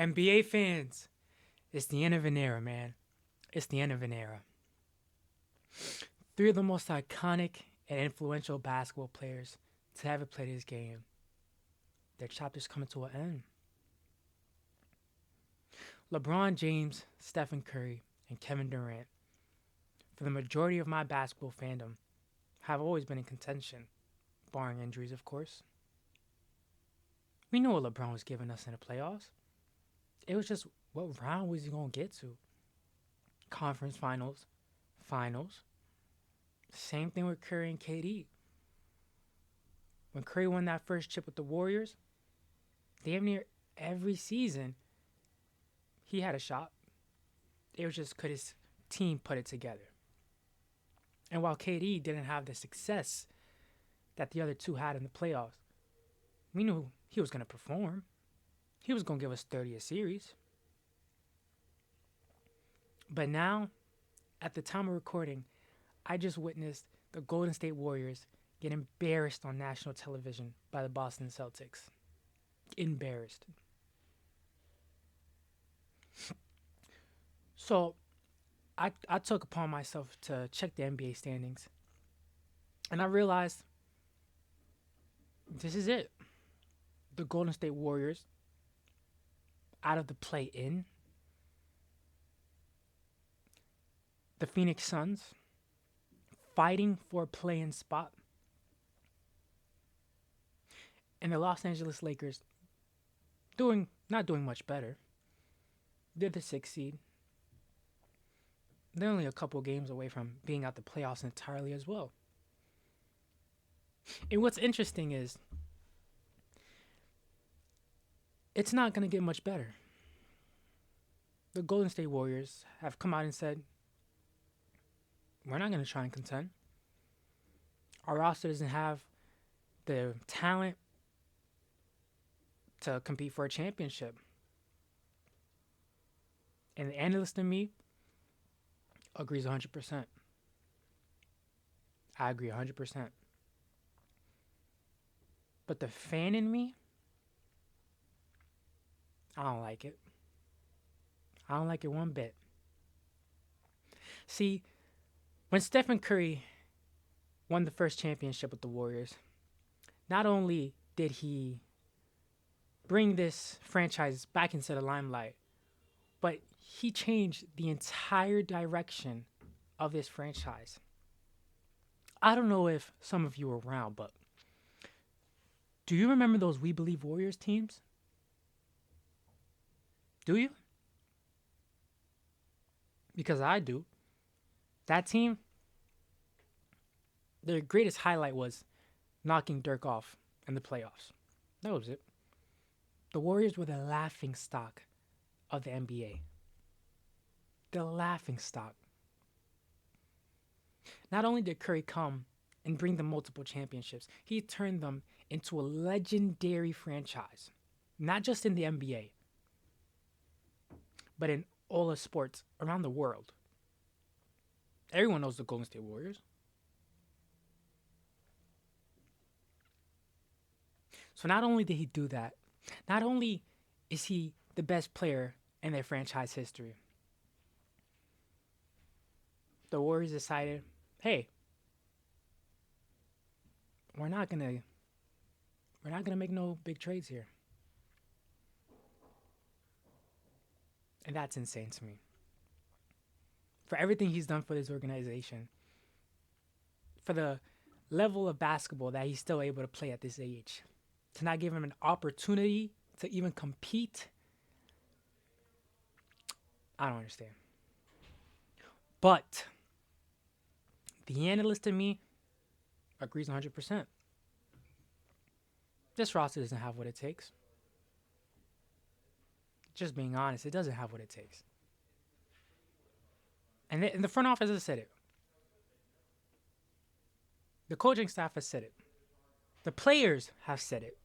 NBA fans, it's the end of an era, man. It's the end of an era. Three of the most iconic and influential basketball players to ever play this game. Their chapter's coming to an end. LeBron James, Stephen Curry, and Kevin Durant, for the majority of my basketball fandom, have always been in contention, barring injuries, of course. We knew what LeBron was giving us in the playoffs. It was just what round was he going to get to? Conference finals, finals. Same thing with Curry and KD. When Curry won that first chip with the Warriors, damn near every season, he had a shot. It was just could his team put it together. And while KD didn't have the success that the other two had in the playoffs, we knew he was going to perform. He was going to give us 30 a series. But now, at the time of recording, I just witnessed the Golden State Warriors get embarrassed on national television by the Boston Celtics. Embarrassed. So, I took upon myself to check the NBA standings. And I realized this is it. The Golden State Warriors out of the play-in. The Phoenix Suns fighting for a play-in spot. And the Los Angeles Lakers not doing much better. They're the 6th seed. They're only a couple games away from being out the playoffs entirely as well. And what's interesting is it's not going to get much better. The Golden State Warriors have come out and said, we're not going to try and contend. Our roster doesn't have the talent to compete for a championship. And the analyst in me agrees 100%. I agree 100%. But the fan in me, I don't like it. I don't like it one bit. See, when Stephen Curry won the first championship with the Warriors, not only did he bring this franchise back into the limelight, but he changed the entire direction of this franchise. I don't know if some of you were around, but do you remember those We Believe Warriors teams? Do you? Because I do. That team, their greatest highlight was knocking Dirk off in the playoffs. That was it. The Warriors were the laughing stock of the NBA. The laughing stock. Not only did Curry come and bring them multiple championships, he turned them into a legendary franchise. Not just in the NBA, but in all of sports around the world. Everyone knows the Golden State Warriors. So not only did he do that, not only is he the best player in their franchise history, the Warriors decided, hey, we're not gonna make no big trades here. And that's insane to me. For everything he's done for this organization, for the level of basketball that he's still able to play at this age, to not give him an opportunity to even compete, I don't understand. But the analyst in me agrees 100%. This roster doesn't have what it takes. Just being honest, it doesn't have what it takes. And the front office has said it. The coaching staff has said it. The players have said it.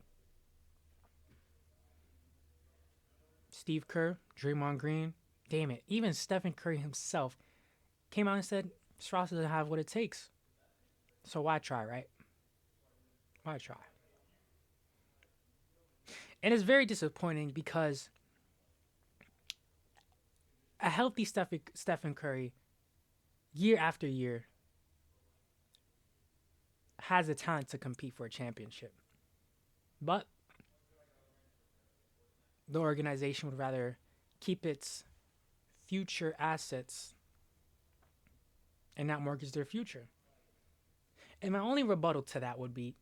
Steve Kerr, Draymond Green, damn it, even Stephen Curry himself came out and said, this roster doesn't have what it takes. So why try, right? Why try? And it's very disappointing because A healthy Stephen Curry, year after year, has the talent to compete for a championship. But the organization would rather keep its future assets and not mortgage their future. And my only rebuttal to that would be,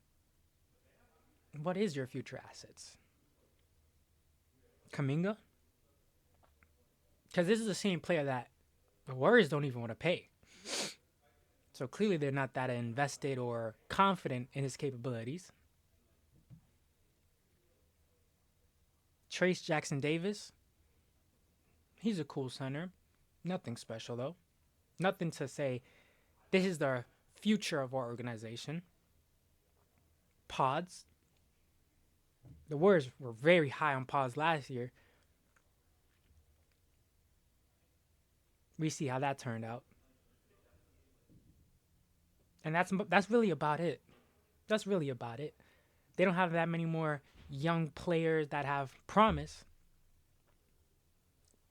what is your future assets? Kaminga? Because this is the same player that the Warriors don't even want to pay. So clearly they're not that invested or confident in his capabilities. Trace Jackson Davis. He's a cool center. Nothing special though. Nothing to say this is the future of our organization. Pods. The Warriors were very high on Pods last year. We see how that turned out. And that's really about it. That's really about it. They don't have that many more young players that have promise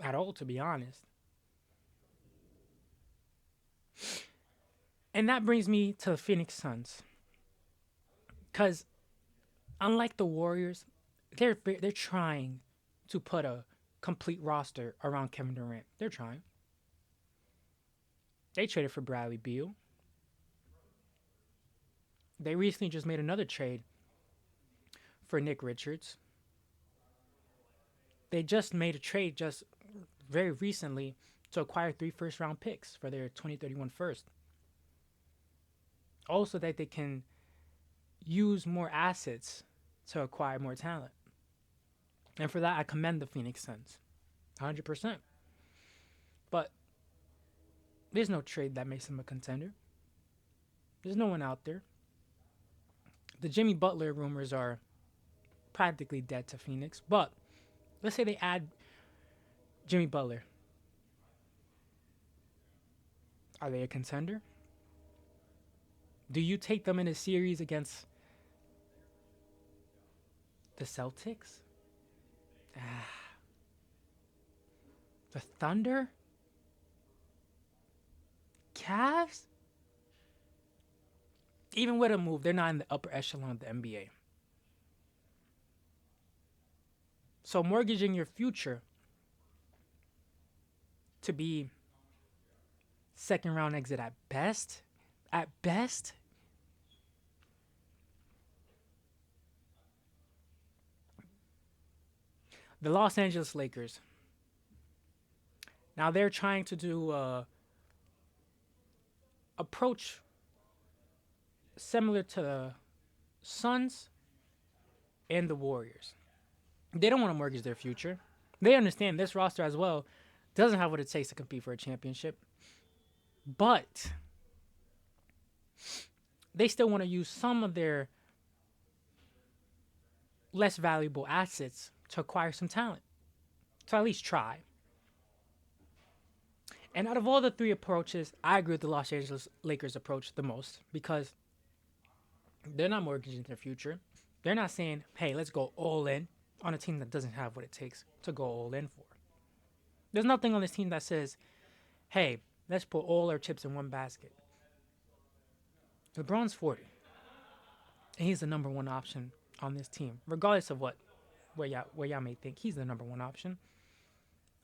at all, to be honest. And that brings me to the Phoenix Suns. Because unlike the Warriors, they're trying to put a complete roster around Kevin Durant. They're trying. They traded for Bradley Beal. They recently just made another trade for Nick Richards. They just made a trade just very recently to acquire 3 first-round picks for their 2031 first. Also that they can use more assets to acquire more talent. And for that, I commend the Phoenix Suns. 100%. But there's no trade that makes them a contender. There's no one out there. The Jimmy Butler rumors are practically dead to Phoenix. But let's say they add Jimmy Butler. Are they a contender? Do you take them in a series against the Celtics? The Thunder? Cavs? Even with a move, they're not in the upper echelon of the NBA. So mortgaging your future to be second round exit at best, the Los Angeles Lakers. Now they're trying to do approach similar to the Suns and the Warriors. They don't want to mortgage their future. They understand this roster as well doesn't have what it takes to compete for a championship. But they still want to use some of their less valuable assets to acquire some talent. To at least try. And out of all the 3 approaches, I agree with the Los Angeles Lakers approach the most because they're not mortgaging their future. They're not saying, hey, let's go all in on a team that doesn't have what it takes to go all in for. There's nothing on this team that says, hey, let's put all our chips in one basket. LeBron's 40. And he's the number 1 option on this team, regardless of where y'all may think he's the number 1 option.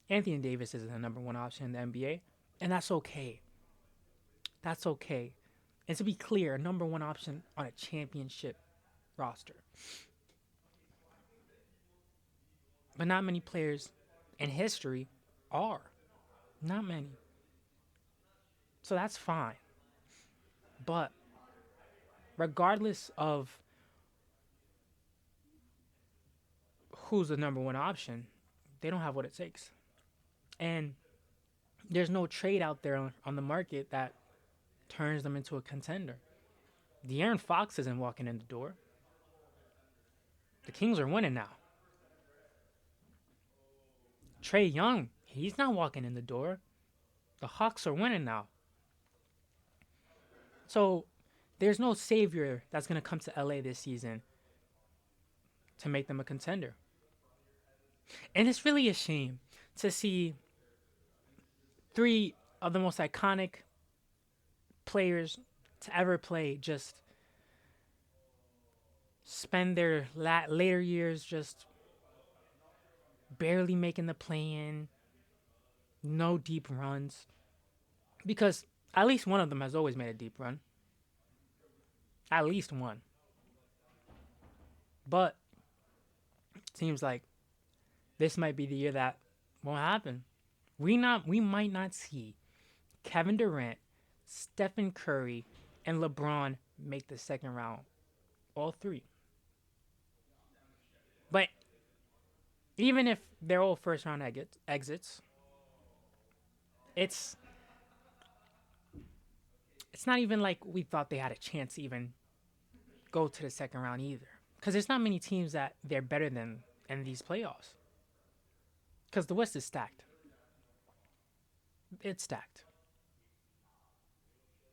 Anthony Davis is the number 1 option in the NBA, and that's okay. That's okay. And to be clear, a number 1 option on a championship roster. But not many players in history are. Not many. So that's fine. But regardless of who's the number 1 option, they don't have what it takes. And there's no trade out there on the market that turns them into a contender. De'Aaron Fox isn't walking in the door. The Kings are winning now. Trae Young, he's not walking in the door. The Hawks are winning now. So there's no savior that's going to come to LA this season to make them a contender. And it's really a shame to see three of the most iconic players to ever play just spend their later years just barely making the play in, no deep runs. Because at least one of them has always made a deep run. At least one. But it seems like this might be the year that won't happen. We might not see Kevin Durant, Stephen Curry, and LeBron make the second round. All three. But even if they're all first round exits, it's not even like we thought they had a chance to even go to the second round either. Because there's not many teams that they're better than in these playoffs. Because the West is stacked. It's stacked.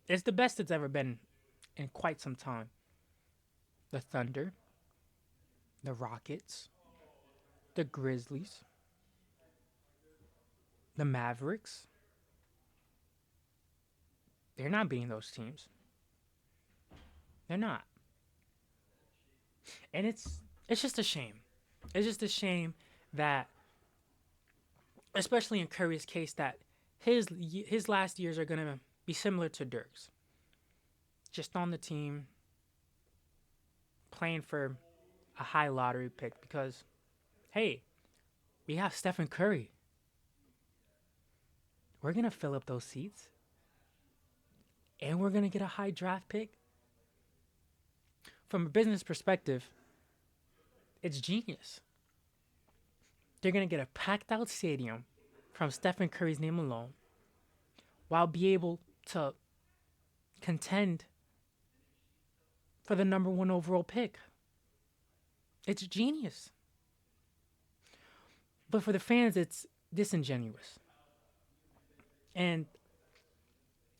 It's the best it's ever been in quite some time. The Thunder, the Rockets, the Grizzlies, the Mavericks. They're not beating those teams. They're not. And it's just a shame. It's just a shame that, especially in Curry's case, that his last years are gonna be similar to Dirk's. Just on the team, playing for a high lottery pick because, hey, we have Stephen Curry. We're gonna fill up those seats, and we're gonna get a high draft pick. From a business perspective, it's genius. They're going to get a packed out stadium from Stephen Curry's name alone while be able to contend for the number 1 overall pick. It's genius. But for the fans, it's disingenuous. And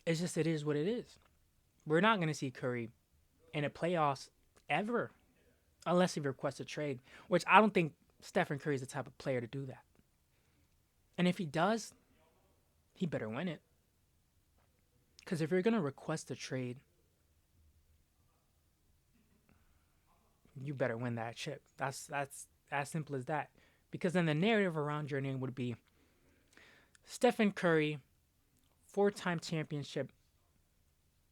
it is what it is. We're not going to see Curry in the playoffs ever, unless he requests a trade, which I don't think Stephen Curry is the type of player to do that. And if he does, he better win it. Because if you're going to request a trade, you better win that chip. That's as simple as that. Because then the narrative around your name would be Stephen Curry, 4-time championship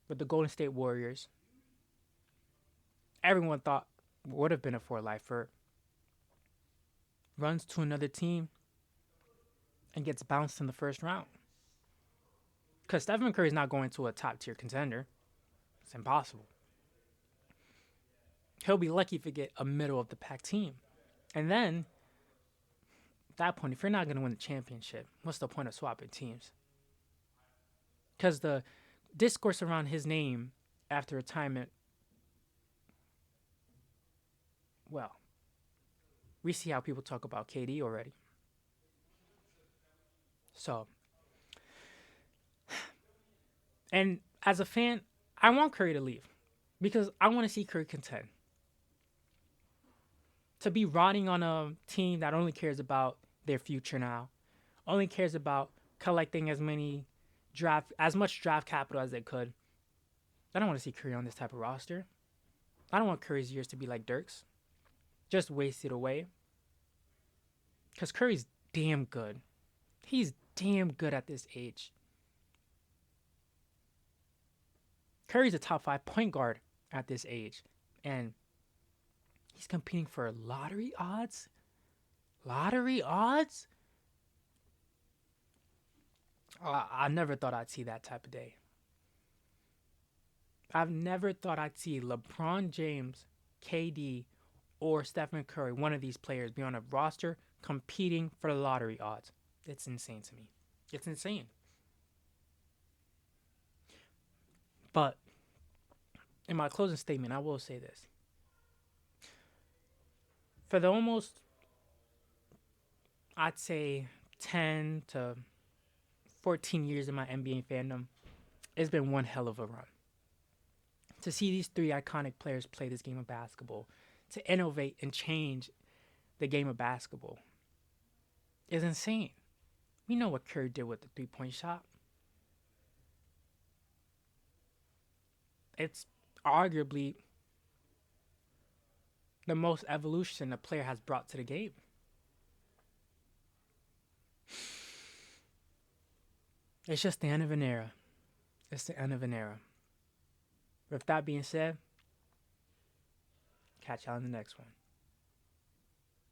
with the Golden State Warriors. Everyone thought would have been a for-lifer. Runs to another team and gets bounced in the first round. Because Stephen Curry is not going to a top-tier contender. It's impossible. He'll be lucky if he get a middle-of-the-pack team. And then, at that point, if you're not going to win the championship, what's the point of swapping teams? Because the discourse around his name after retirement, well, we see how people talk about KD already. So, and as a fan, I want Curry to leave because I want to see Curry contend. To be rotting on a team that only cares about their future now, only cares about collecting as much draft capital as they could. I don't want to see Curry on this type of roster. I don't want Curry's years to be like Dirk's. Just wasted away. Because Curry's damn good. He's damn good at this age. Curry's a top 5 point guard at this age. And he's competing for lottery odds? Lottery odds? I never thought I'd see that type of day. I've never thought I'd see LeBron James, KD, or Stephen Curry, one of these players, be on a roster competing for the lottery odds. It's insane to me. It's insane. But in my closing statement, I will say this. For the almost, I'd say, 10 to 14 years in my NBA fandom, it's been one hell of a run. To see these 3 iconic players play this game of basketball, to innovate and change the game of basketball, is insane. We know what Curry did with the 3-point shot. It's arguably the most evolution a player has brought to the game. It's just the end of an era. It's the end of an era. With that being said, catch y'all in the next one.